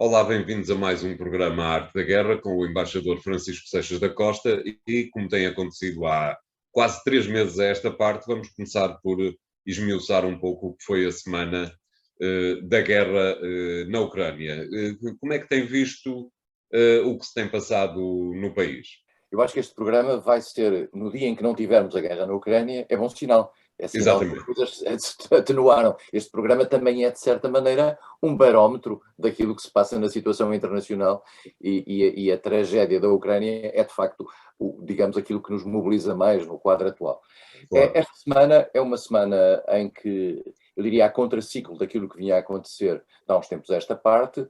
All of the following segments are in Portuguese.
Olá, bem-vindos a mais um programa Arte da Guerra com o embaixador Francisco Seixas da Costa e, como tem acontecido há quase 3 meses a esta parte, vamos começar por esmiuçar um pouco o que foi a semana da guerra na Ucrânia. Como é que tem visto o que se tem passado no país? Eu acho que este programa vai ser, no dia em que não tivermos a guerra na Ucrânia, é bom sinal. É sinal que as coisas se atenuaram. Este programa também é, de certa maneira, um barómetro daquilo que se passa na situação internacional e a tragédia da Ucrânia é, de facto, digamos, aquilo que nos mobiliza mais no quadro atual. Claro. Esta semana é uma semana em que, eu diria, a contraciclo daquilo que vinha a acontecer há uns tempos a esta parte,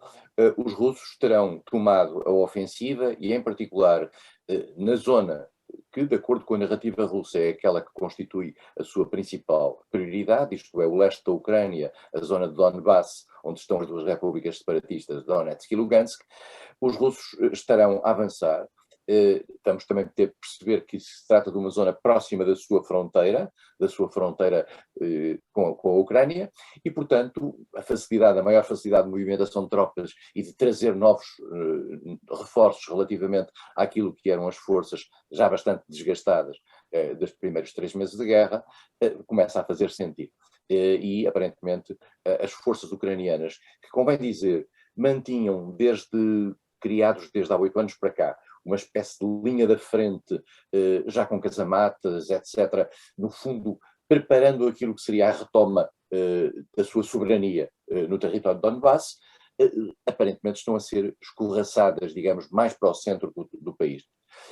os russos terão tomado a ofensiva e, em particular, na zona que, de acordo com a narrativa russa, é aquela que constitui a sua principal prioridade, isto é, o leste da Ucrânia, a zona de Donbass, onde estão as duas repúblicas separatistas, Donetsk e Lugansk, os russos estarão a avançar. Estamos também a ter de perceber que se trata de uma zona próxima da sua fronteira com a Ucrânia, e, portanto, a maior facilidade de movimentação de tropas e de trazer novos reforços relativamente àquilo que eram as forças já bastante desgastadas dos primeiros 3 meses de guerra, começa a fazer sentido. E, aparentemente, as forças ucranianas, que, convém dizer, mantinham criados desde há 8 anos para cá, uma espécie de linha da frente, já com casamatas, etc., no fundo, preparando aquilo que seria a retoma da sua soberania no território de Donbass, aparentemente estão a ser escorraçadas, digamos, mais para o centro do país.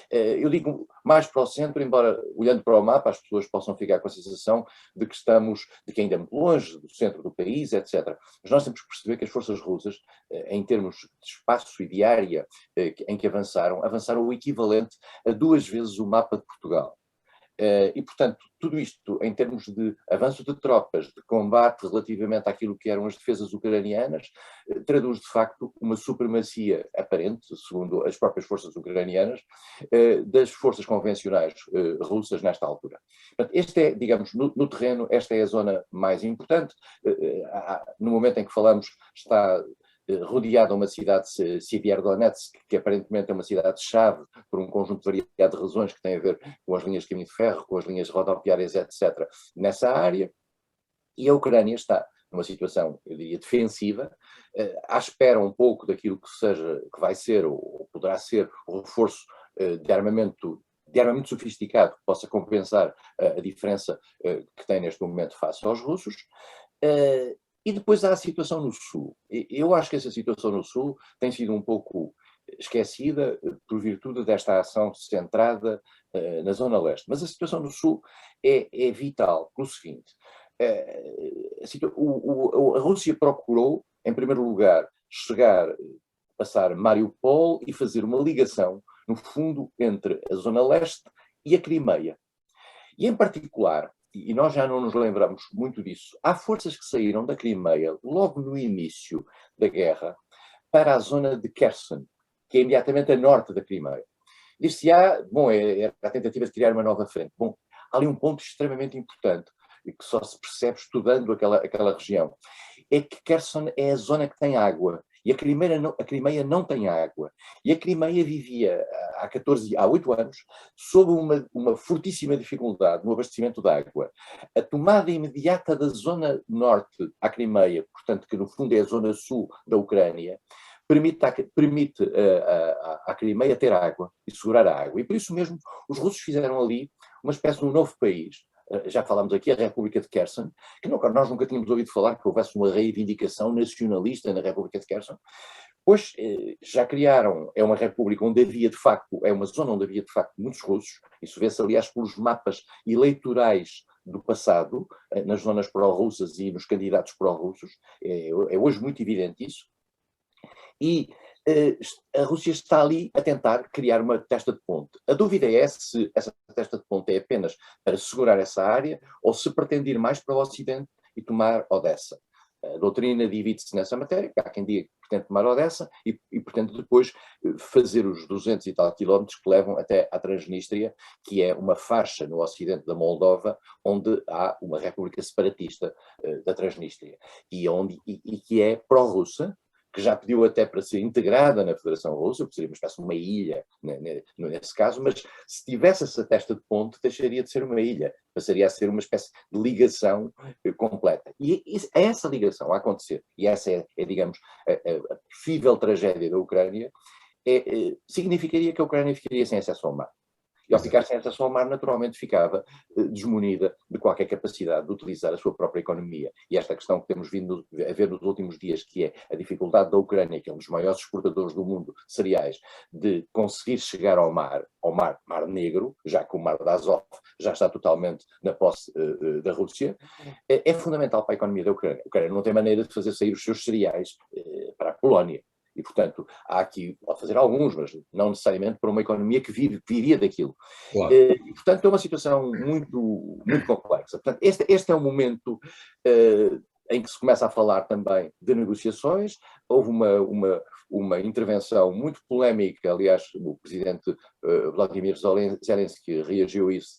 Eu digo mais para o centro, embora, olhando para o mapa, as pessoas possam ficar com a sensação de que ainda é muito longe do centro do país, etc. Mas nós temos que perceber que as forças russas, em termos de espaço e de área em que avançaram o equivalente a 2 vezes o mapa de Portugal. E, portanto, tudo isto, em termos de avanço de tropas, de combate relativamente àquilo que eram as defesas ucranianas, traduz, de facto, uma supremacia aparente, segundo as próprias forças ucranianas, das forças convencionais russas nesta altura. Portanto, este é, digamos, no terreno, esta é a zona mais importante. No momento em que falamos, está rodeada uma cidade, Sievierodonetsk, que aparentemente é uma cidade-chave por um conjunto variado de razões que têm a ver com as linhas de caminho de ferro, com as linhas rodoviárias, etc., nessa área, e a Ucrânia está numa situação, eu diria, defensiva, à espera um pouco daquilo que vai ser, ou poderá ser, o reforço de armamento sofisticado que possa compensar a diferença que tem neste momento face aos russos. E depois há a situação no Sul. Eu acho que essa situação no Sul tem sido um pouco esquecida por virtude desta ação centrada na Zona Leste. Mas a situação no Sul é vital pelo seguinte. A Rússia procurou, em primeiro lugar, passar Mariupol e fazer uma ligação, no fundo, entre a Zona Leste e a Crimeia. E, em particular, e nós já não nos lembramos muito disso, há forças que saíram da Crimeia logo no início da guerra para a zona de Kherson, que é imediatamente a norte da Crimeia. Dir-se-á, é a tentativa de criar uma nova frente. Bom, há ali um ponto extremamente importante e que só se percebe estudando aquela região. É que Kherson é a zona que tem água e a Crimeia não tem água. E a Crimeia vivia há 8 anos sob uma fortíssima dificuldade no abastecimento de água. A tomada imediata da zona norte à Crimeia, portanto que no fundo é a zona sul da Ucrânia, permite à Crimeia ter água e segurar a água. E por isso mesmo os russos fizeram ali uma espécie de um novo país. Já falámos aqui, a República de Kherson, que nós nunca tínhamos ouvido falar que houvesse uma reivindicação nacionalista na República de Kherson. Pois já criaram, é uma república onde havia de facto, é uma zona onde havia de facto muitos russos, isso vê-se aliás pelos mapas eleitorais do passado, nas zonas pró-russas e nos candidatos pró-russos, é hoje muito evidente isso. E a Rússia está ali a tentar criar uma testa de ponte. A dúvida é se essa testa de ponte é apenas para segurar essa área ou se pretende ir mais para o Ocidente e tomar Odessa. A doutrina divide-se nessa matéria, há quem diga que pretende tomar Odessa e pretende depois fazer os 200 e tal quilómetros que levam até à Transnistria, que é uma faixa no ocidente da Moldova, onde há uma república separatista da Transnistria, e que é pró-russa, que já pediu até para ser integrada na Federação Russa, que seria uma espécie de uma ilha, nesse caso, mas se tivesse essa testa de ponte, deixaria de ser uma ilha, passaria a ser uma espécie de ligação completa. E essa ligação a acontecer, e essa digamos, a possível tragédia da Ucrânia, significaria que a Ucrânia ficaria sem acesso ao mar. E ao ficar sem acesso ao mar, naturalmente ficava desmunida de qualquer capacidade de utilizar a sua própria economia. E esta questão que temos vindo a ver nos últimos dias, que é a dificuldade da Ucrânia, que é um dos maiores exportadores do mundo de cereais, de conseguir chegar ao mar Negro, já que o mar de Azov já está totalmente na posse da Rússia, é fundamental para a economia da Ucrânia. A Ucrânia não tem maneira de fazer sair os seus cereais para a Polónia. E, portanto, há aqui, pode fazer alguns, mas não necessariamente para uma economia que viria daquilo. Claro. E, portanto, é uma situação muito, muito complexa. Portanto, este é o momento em que se começa a falar também de negociações. Houve uma intervenção muito polémica, aliás, o presidente Vladimir Zelensky reagiu a isso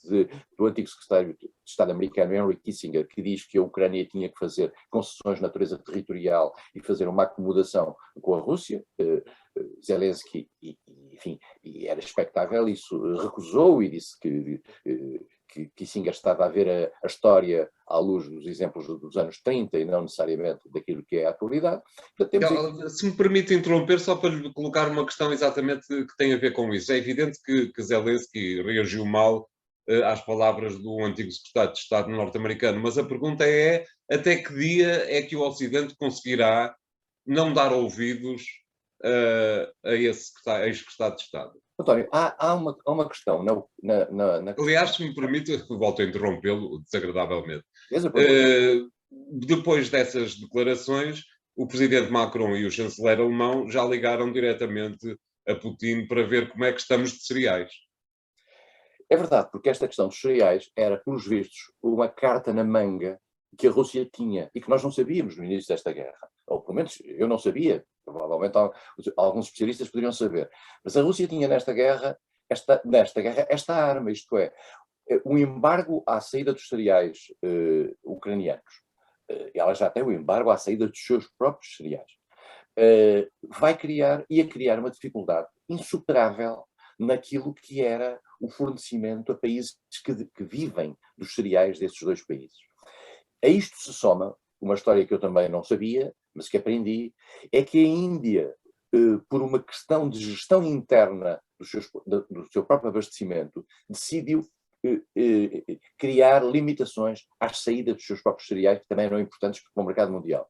do antigo secretário de Estado americano, Henry Kissinger, que diz que a Ucrânia tinha que fazer concessões de natureza territorial e fazer uma acomodação com a Rússia. Zelensky, enfim, e era expectável, isso recusou e disse que Kissinger estava a ver a história à luz dos exemplos dos anos 30 e não necessariamente daquilo que é a atualidade. Portanto, se me permite interromper, só para lhe colocar uma questão exatamente que tem a ver com isso. É evidente que Zelensky reagiu mal às palavras do antigo secretário de Estado norte-americano, mas a pergunta é até que dia é que o Ocidente conseguirá não dar ouvidos a esse ex-secretário de Estado? António, há uma questão Aliás, se me permite, volto a interrompê-lo desagradavelmente. Depois dessas declarações, o presidente Macron e o chanceler alemão já ligaram diretamente a Putin para ver como é que estamos de cereais. É verdade, porque esta questão dos cereais era, pelos vistos, uma carta na manga que a Rússia tinha e que nós não sabíamos no início desta guerra. Ou pelo menos eu não sabia, provavelmente alguns especialistas poderiam saber. Mas a Rússia tinha nesta guerra esta arma, isto é, um embargo à saída dos cereais ucranianos. Ela já tem o embargo à saída dos seus próprios cereais. Ia criar uma dificuldade insuperável naquilo que era o fornecimento a países que vivem dos cereais desses dois países. A isto se soma uma história que eu também não sabia, mas que aprendi, é que a Índia, por uma questão de gestão interna do seu próprio abastecimento, decidiu criar limitações à saída dos seus próprios cereais, que também eram importantes para o mercado mundial.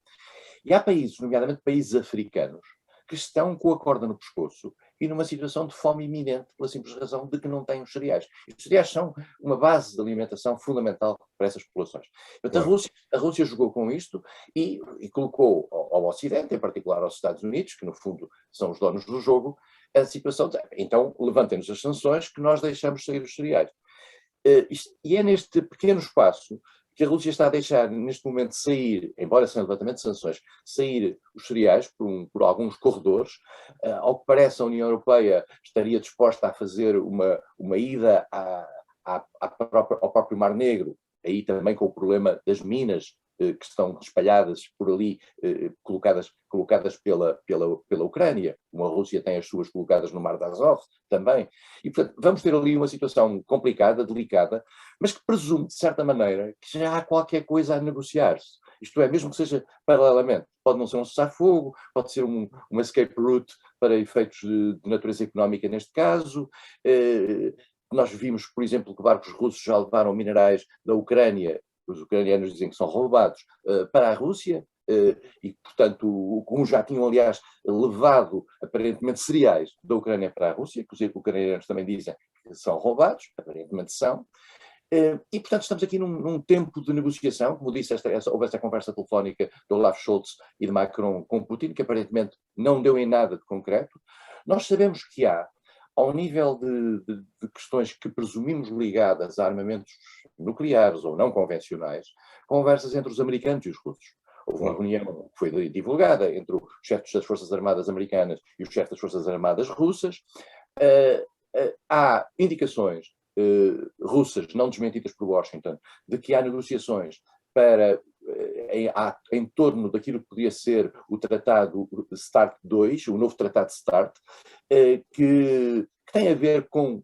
E há países, nomeadamente países africanos, que estão com a corda no pescoço e numa situação de fome iminente, pela simples razão de que não têm os cereais. E os cereais são uma base de alimentação fundamental para essas populações. Portanto, Claro. a Rússia jogou com isto e colocou ao Ocidente, em particular aos Estados Unidos, que no fundo são os donos do jogo, a situação de, então levantem-nos as sanções que nós deixamos sair os cereais. E é neste pequeno espaço que a Rússia está a deixar, neste momento, sair, embora seja um levantamento de sanções, sair os cereais por alguns corredores. Ao que parece, a União Europeia estaria disposta a fazer uma ida ao próprio Mar Negro, aí também com o problema das minas que estão espalhadas por ali, colocadas pela Ucrânia, como a Rússia tem as suas colocadas no Mar de Azov também. E, portanto, vamos ter ali uma situação complicada, delicada, mas que presume, de certa maneira, que já há qualquer coisa a negociar-se. Isto é, mesmo que seja paralelamente. Pode não ser um cessar-fogo, pode ser uma escape route para efeitos de natureza económica neste caso. Nós vimos, por exemplo, que barcos russos já levaram minerais da Ucrânia, os ucranianos dizem que são roubados, para a Rússia, e, portanto, como já tinham, aliás, levado, aparentemente, cereais da Ucrânia para a Rússia, que os ucranianos também dizem que são roubados, aparentemente são, e, portanto, estamos aqui num tempo de negociação, como disse, houve esta conversa telefónica de Olaf Scholz e de Macron com Putin, que aparentemente não deu em nada de concreto. Nós sabemos que há, ao nível de questões que presumimos ligadas a armamentos nucleares ou não convencionais, conversas entre os americanos e os russos. Houve uma reunião que foi divulgada entre o chefe das Forças Armadas americanas e o chefe das Forças Armadas russas. Há indicações russas, não desmentidas por Washington, de que há negociações para em torno daquilo que podia ser o Tratado START 2, o novo Tratado START, que tem a ver com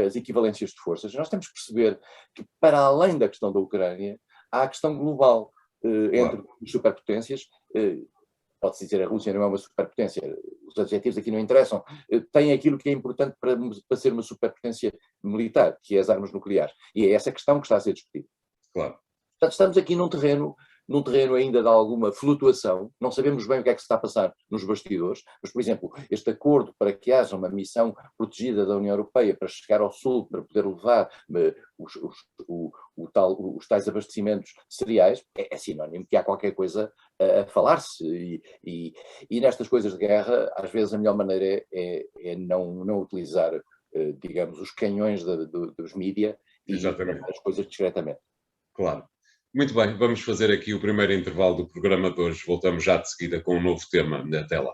as equivalências de forças. Nós temos que perceber que, para além da questão da Ucrânia, há a questão global entre as superpotências. Pode-se dizer, a Rússia não é uma superpotência, os adjetivos aqui não interessam, tem aquilo que é importante para ser uma superpotência militar, que é as armas nucleares. E é essa questão que está a ser discutida. Claro. Portanto, estamos aqui num terreno ainda de alguma flutuação, não sabemos bem o que é que se está a passar nos bastidores, mas, por exemplo, este acordo para que haja uma missão protegida da União Europeia para chegar ao Sul, para poder levar os tais abastecimentos de cereais, é sinónimo que há qualquer coisa a falar-se, e nestas coisas de guerra, às vezes a melhor maneira é não utilizar, digamos, os canhões dos mídia e as coisas discretamente. Claro. Muito bem, vamos fazer aqui o primeiro intervalo do programa de hoje. Voltamos já de seguida com um novo tema. Até lá.